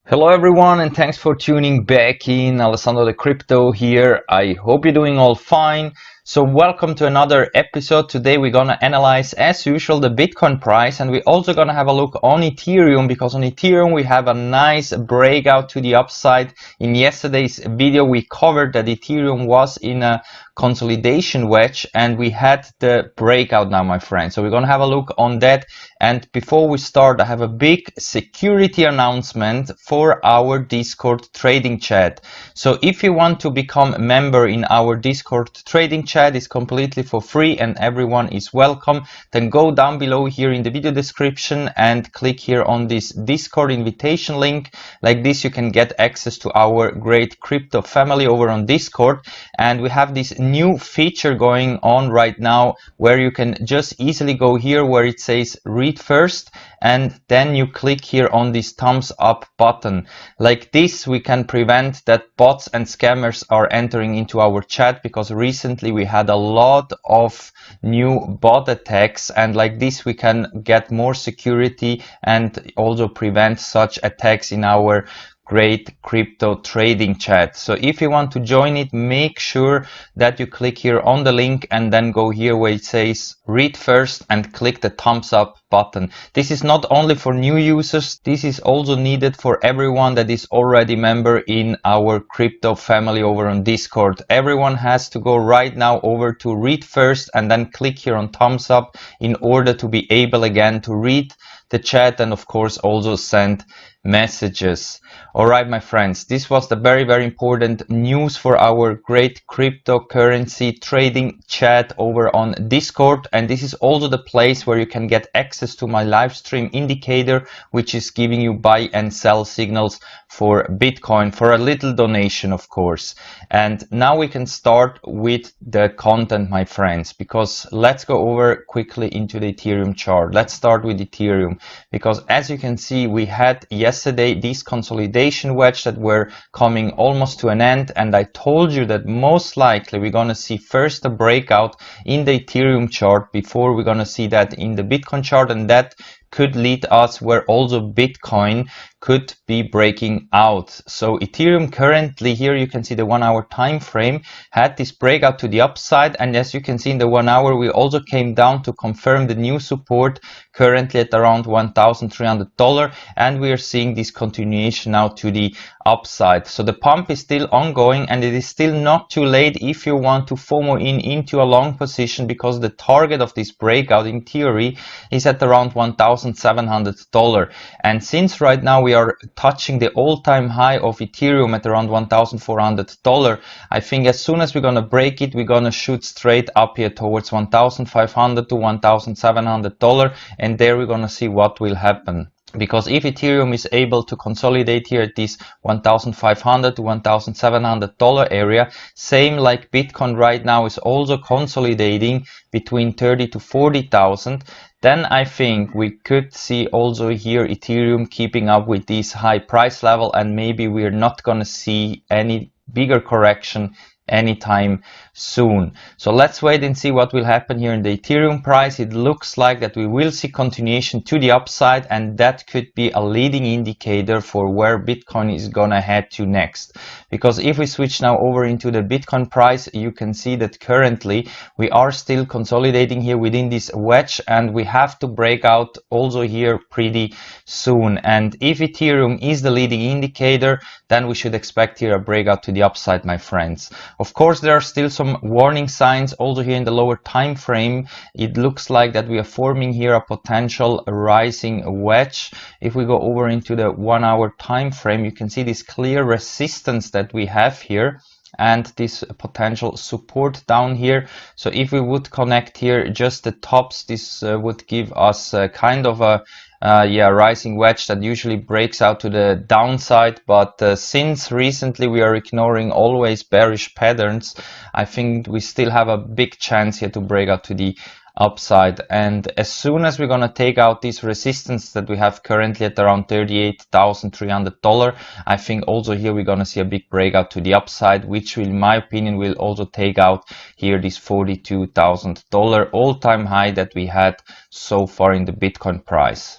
Hello everyone, and thanks for tuning back in. Alessandro the Crypto here. I hope you're doing all fine. So welcome to another episode. Today we're gonna analyze, as usual, the Bitcoin price, and we're also gonna have a look on Ethereum, because on Ethereum we have a nice breakout to the upside. In yesterday's video we covered that Ethereum was in a consolidation wedge and we had the breakout now, my friend. So we're gonna have a look on that. And before we start, I have a big security announcement for our Discord trading chat. So if you want to become a member in our Discord trading chat, it's completely for free and everyone is welcome. Then go down below here in the video description and click here on this Discord invitation link. Like this, you can get access to our great crypto family over on Discord. And we have this new feature going on right now where you can just easily go here where it says read first, and then you click here on this thumbs up button. Like this, we can prevent that bots and scammers are entering into our chat, because recently we had a lot of new bot attacks, and like this we can get more security and also prevent such attacks in our great crypto trading chat. So if you want to join it, make sure that you click here on the link and then go here where it says read first and click the thumbs up button. This is not only for new users, this is also needed for everyone that is already member in our crypto family over on Discord. Everyone has to go right now over to read first and then click here on thumbs up in order to be able again to read the chat and of course also send messages. All right, my friends, this was the very important news for our great cryptocurrency trading chat over on Discord, and this is also the place where you can get access to my live stream indicator, which is giving you buy and sell signals for Bitcoin for a little donation, of course. And now we can start with the content, my friends, because let's go over quickly into the Ethereum chart. Let's start with Ethereum, because as you can see, we had yesterday this consolidation wedge that were coming almost to an end, and I told you that most likely we're gonna see first a breakout in the Ethereum chart before we're gonna see that in the Bitcoin chart, and that could lead us where also Bitcoin could be breaking out. So Ethereum currently, here you can see the 1 hour time frame, had this breakout to the upside, and as you can see in the 1 hour we also came down to confirm the new support currently at around $1,300, and we are seeing this continuation now to the upside. So the pump is still ongoing, and it is still not too late if you want to FOMO into a long position, because the target of this breakout in theory is at around $1,700. And since right now we are touching the all-time high of Ethereum at around $1,400, I think as soon as we're gonna break it, we're gonna shoot straight up here towards $1,500 to $1,700, and there we're gonna see what will happen. Because if Ethereum is able to consolidate here at this $1,500 to $1,700 area, same like Bitcoin right now is also consolidating between 30 to 40,000, then I think we could see also here Ethereum keeping up with this high price level, and maybe we're not gonna see any bigger correction anytime soon. So let's wait and see what will happen here in the Ethereum price. It looks like that we will see continuation to the upside, and that could be a leading indicator for where Bitcoin is gonna head to next. Because if we switch now over into the Bitcoin price, you can see that currently we are still consolidating here within this wedge, and we have to break out also here pretty soon. And if Ethereum is the leading indicator, then we should expect here a breakout to the upside, my friends. Of course, there are still some warning signs also here in the lower time frame. It looks like that we are forming here a potential rising wedge. If we go over into the 1 hour time frame, you can see this clear resistance that we have here and this potential support down here. So if we would connect here just the tops, this would give us kind of a rising wedge that usually breaks out to the downside, but since recently we are ignoring always bearish patterns, I think we still have a big chance here to break out to the upside. And as soon as we're gonna take out this resistance that we have currently at around $38,300, I think also here we're gonna see a big breakout to the upside, which will, in my opinion, will also take out here this $42,000 all-time high that we had so far in the Bitcoin price.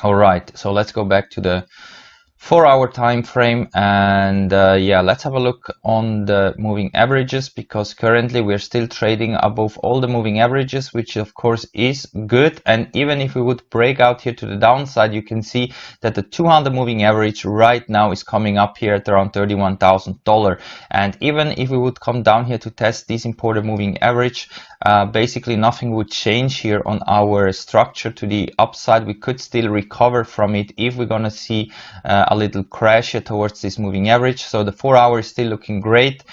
All right, so let's go back to the 4-hour time frame. And yeah, let's have a look on the moving averages, because currently we're still trading above all the moving averages, which of course is good. And even if we would break out here to the downside, you can see that the 200 moving average right now is coming up here at around $31,000. And even if we would come down here to test this important moving average, basically nothing would change here on our structure to the upside. We could still recover from it if we're gonna see a little crash here towards this moving average. So the 4-hour is still looking great.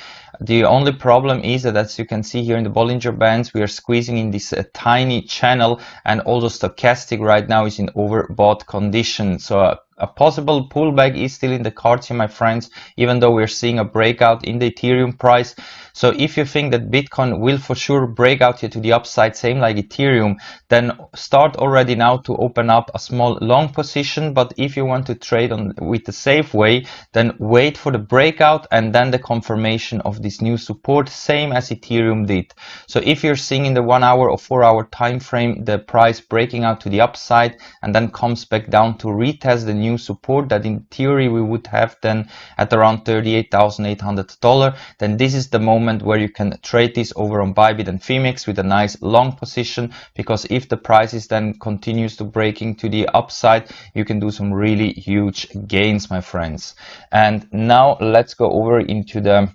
The only problem is that, as you can see here in the Bollinger Bands, we are squeezing in this tiny channel, and also stochastic right now is in overbought condition. So a possible pullback is still in the cards here, my friends, even though we're seeing a breakout in the Ethereum price. So if you think that Bitcoin will for sure break out here to the upside, same like Ethereum, then start already now to open up a small long position. But if you want to trade on with the safe way, then wait for the breakout and then the confirmation of this new support, same as Ethereum did. So if you're seeing in the 1-hour or 4-hour time frame the price breaking out to the upside and then comes back down to retest the new support that in theory we would have then at around $38,800, then this is the moment where you can trade this over on Bybit and Phoenix with a nice long position, because if the prices then continues to breaking to the upside, you can do some really huge gains, my friends. And now let's go over into the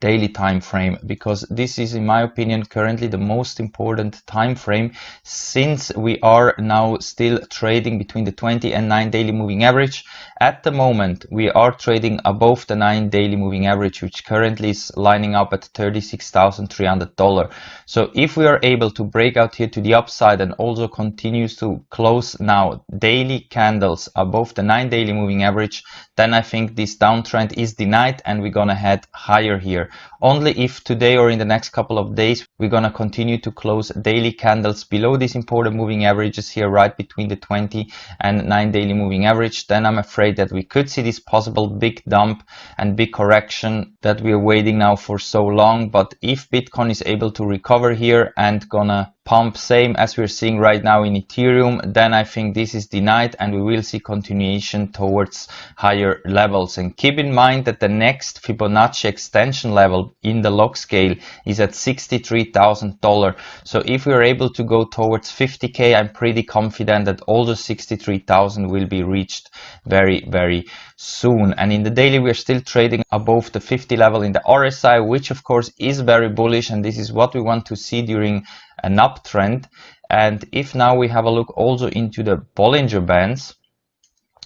daily time frame, because this is, in my opinion, currently the most important time frame, since we are now still trading between the 20 and 9 daily moving average. At the moment we are trading above the 9 daily moving average, which currently is lining up at $36,300. So if we are able to break out here to the upside and also continues to close now daily candles above the 9 daily moving average, then I think this downtrend is denied and we're gonna head higher here. Only if today or in the next couple of days we're gonna continue to close daily candles below these important moving averages here, right between the 20 and 9 daily moving average, then I'm afraid that we could see this possible big dump and big correction that we are waiting now for so long. But if Bitcoin is able to recover here and gonna pump same as we're seeing right now in Ethereum, then I think this is denied and we will see continuation towards higher levels. And keep in mind that the next Fibonacci extension level in the log scale is at $63,000. So if we're able to go towards 50k, I'm pretty confident that all the 63,000 will be reached very, very soon. And in the daily we're still trading above the 50 level in the RSI, which of course is very bullish, and this is what we want to see during an uptrend. And if now we have a look also into the Bollinger Bands,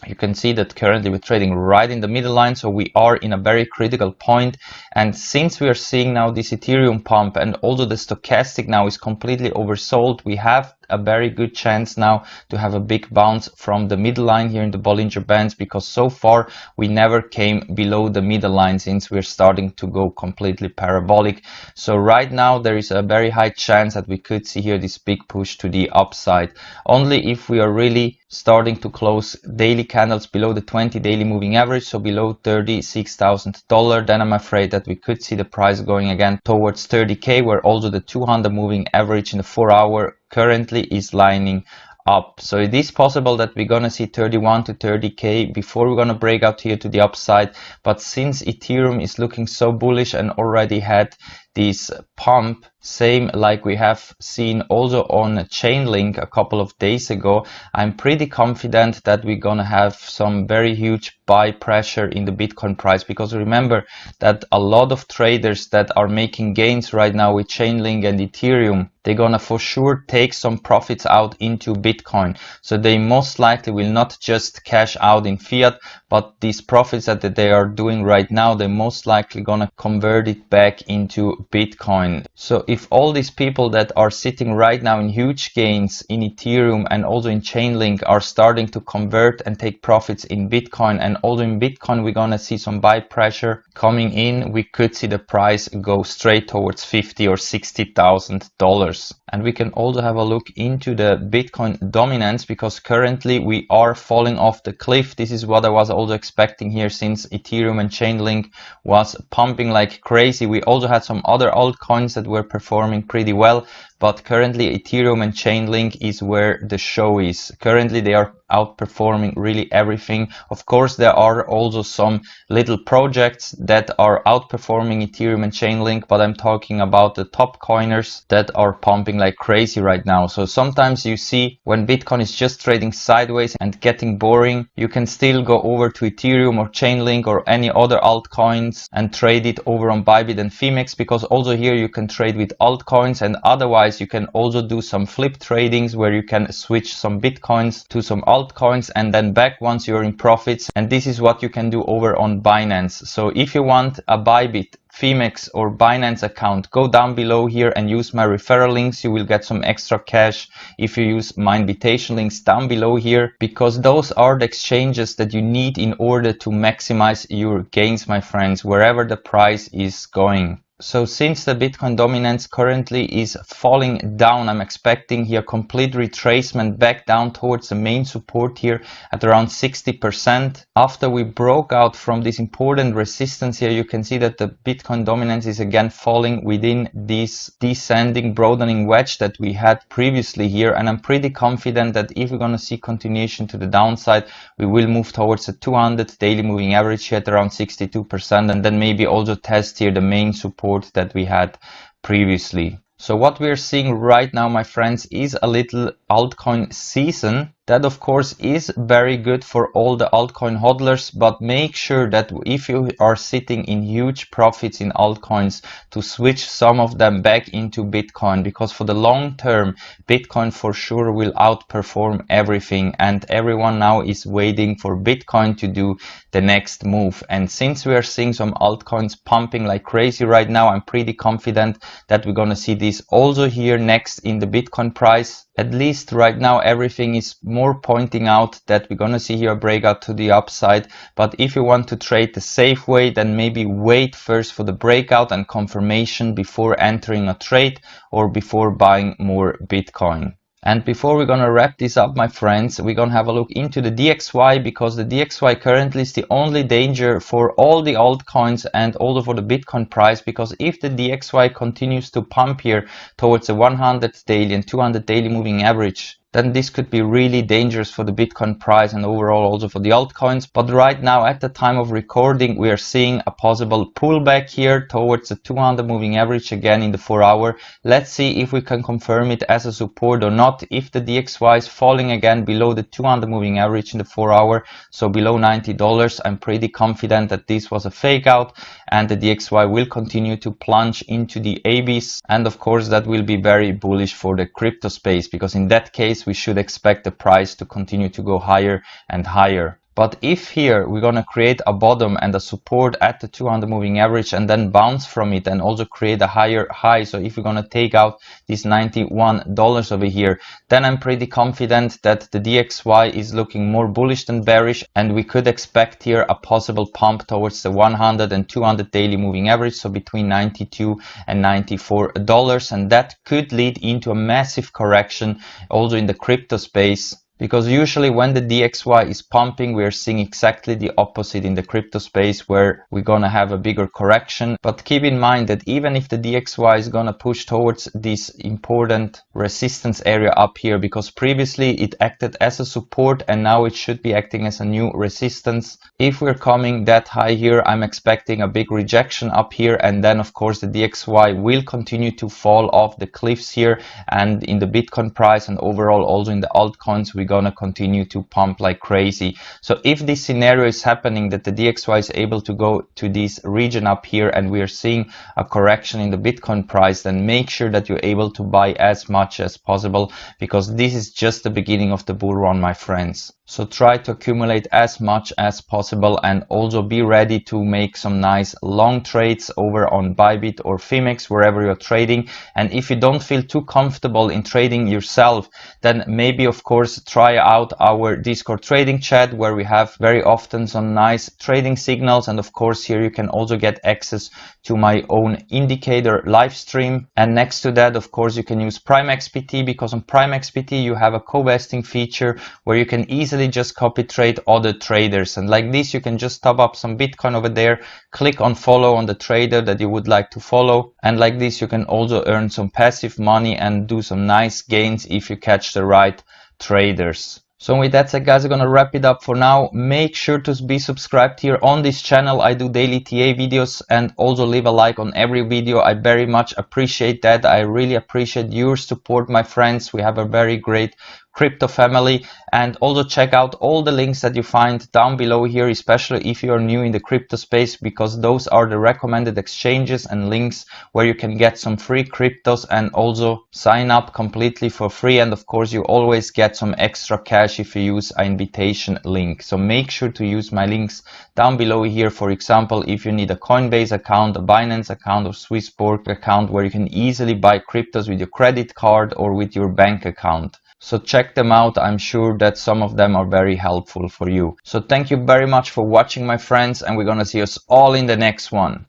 you can see that currently we're trading right in the middle line, so we are in a very critical point. And since we are seeing now this Ethereum pump and also the stochastic now is completely oversold, we have a very good chance now to have a big bounce from the middle line here in the Bollinger Bands, because so far we never came below the middle line since we're starting to go completely parabolic. So right now there is a very high chance that we could see here this big push to the upside. Only if we are really starting to close daily candles below the 20 daily moving average, so below $36,000, then I'm afraid that we could see the price going again towards 30k, where also the 200 moving average in the 4-hour currently is lining up. So it is possible that we're gonna see 31 to 30k before we're gonna break out here to the upside. But since Ethereum is looking so bullish and already had this pump, same like we have seen also on Chainlink a couple of days ago, I'm pretty confident that we're gonna have some very huge buy pressure in the Bitcoin price. Because remember that a lot of traders that are making gains right now with Chainlink and Ethereum, they're gonna for sure take some profits out into Bitcoin. So they most likely will not just cash out in fiat, but these profits that they are doing right now, they're most likely gonna convert it back into Bitcoin. So if all these people that are sitting right now in huge gains in Ethereum and also in Chainlink are starting to convert and take profits in Bitcoin, and also in Bitcoin we're gonna see some buy pressure coming in, we could see the price go straight towards $50,000 or $60,000. And we can also have a look into the Bitcoin dominance, because currently we are falling off the cliff. This is what I was also expecting here, since Ethereum and Chainlink was pumping like crazy. We also had some other altcoins that were performing pretty well, but currently Ethereum and Chainlink is where the show is. Currently they are outperforming really everything. Of course, there are also some little projects that are outperforming Ethereum and Chainlink, but I'm talking about the top coiners that are pumping like crazy right now. So sometimes you see when Bitcoin is just trading sideways and getting boring, you can still go over to Ethereum or Chainlink or any other altcoins and trade it over on Bybit and Phemex, because also here you can trade with altcoins, and otherwise you can also do some flip tradings where you can switch some Bitcoins to some altcoins and then back once you're in profits. And this is what you can do over on Binance. So if you want a Bybit, Phemex or Binance account, go down below here and use my referral links. You will get some extra cash if you use my invitation links down below here, because those are the exchanges that you need in order to maximize your gains, my friends, wherever the price is going. So since the Bitcoin dominance currently is falling down, I'm expecting here complete retracement back down towards the main support here at around 60%. After we broke out from this important resistance here, you can see that the Bitcoin dominance is again falling within this descending broadening wedge that we had previously here. And I'm pretty confident that if we're going to see continuation to the downside, we will move towards the 200 daily moving average here at around 62%, and then maybe also test here the main support that we had previously. So what we're seeing right now, my friends, is a little altcoin season. That of course is very good for all the altcoin hodlers, but make sure that if you are sitting in huge profits in altcoins, to switch some of them back into Bitcoin, because for the long term Bitcoin for sure will outperform everything, and everyone now is waiting for Bitcoin to do the next move. And since we are seeing some altcoins pumping like crazy right now, I'm pretty confident that we're gonna see this also here next in the Bitcoin price. At least right now everything is more pointing out that we're gonna see here a breakout to the upside. But if you want to trade the safe way, then maybe wait first for the breakout and confirmation before entering a trade or before buying more Bitcoin. And before we're gonna wrap this up, my friends, we're gonna have a look into the DXY, because the DXY currently is the only danger for all the altcoins and also for the Bitcoin price, because if the DXY continues to pump here towards the 100 daily and 200 daily moving average, then this could be really dangerous for the Bitcoin price and overall also for the altcoins. But right now at the time of recording, we are seeing a possible pullback here towards the 200 moving average again in the 4 hour. Let's see if we can confirm it as a support or not. If the DXY is falling again below the 200 moving average in the 4 hour, so below $90, I'm pretty confident that this was a fake out and the DXY will continue to plunge into the abyss. And of course that will be very bullish for the crypto space, because in that case we should expect the price to continue to go higher and higher. But if here we're gonna create a bottom and a support at the 200 moving average and then bounce from it and also create a higher high, so if we're gonna take out this $91 over here, then I'm pretty confident that the DXY is looking more bullish than bearish, and we could expect here a possible pump towards the 100 and 200 daily moving average, so between $92 and $94, and that could lead into a massive correction also in the crypto space. Because usually when the DXY is pumping, we are seeing exactly the opposite in the crypto space, where we're gonna have a bigger correction. But keep in mind that even if the DXY is gonna push towards this important resistance area up here, because previously it acted as a support and now it should be acting as a new resistance. If we're coming that high here, I'm expecting a big rejection up here, and then of course the DXY will continue to fall off the cliffs here, and in the Bitcoin price and overall also in the altcoins, we're gonna continue to pump like crazy. So if this scenario is happening, that the DXY is able to go to this region up here and we are seeing a correction in the Bitcoin price, then make sure that you're able to buy as much as possible, because this is just the beginning of the bull run, my friends. So try to accumulate as much as possible, and also be ready to make some nice long trades over on Bybit or Phemex, wherever you're trading. And if you don't feel too comfortable in trading yourself, then maybe of course try out our Discord trading chat, where we have very often some nice trading signals. And of course here you can also get access to my own indicator live stream. And next to that, of course, you can use Prime XPT, because on Prime XPT you have a co-vesting feature where you can easily just copy trade other traders. And like this, you can just top up some Bitcoin over there, click on follow on the trader that you would like to follow. And like this, you can also earn some passive money and do some nice gains if you catch the right traders. So with that said, guys, I'm gonna wrap it up for now. Make sure to be subscribed here on this channel. I do daily TA videos, and also leave a like on every video. I very much appreciate that. I really appreciate your support, my friends. We have a very great crypto family. And also check out all the links that you find down below here, especially if you are new in the crypto space, because those are the recommended exchanges and links where you can get some free cryptos and also sign up completely for free. And of course, you always get some extra cash if you use an invitation link. So make sure to use my links down below here. For example, if you need a Coinbase account, a Binance account, or Swissborg account, where you can easily buy cryptos with your credit card or with your bank account. So check them out. I'm sure that some of them are very helpful for you. So thank you very much for watching, my friends, and we're gonna see us all in the next one.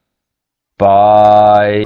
Bye.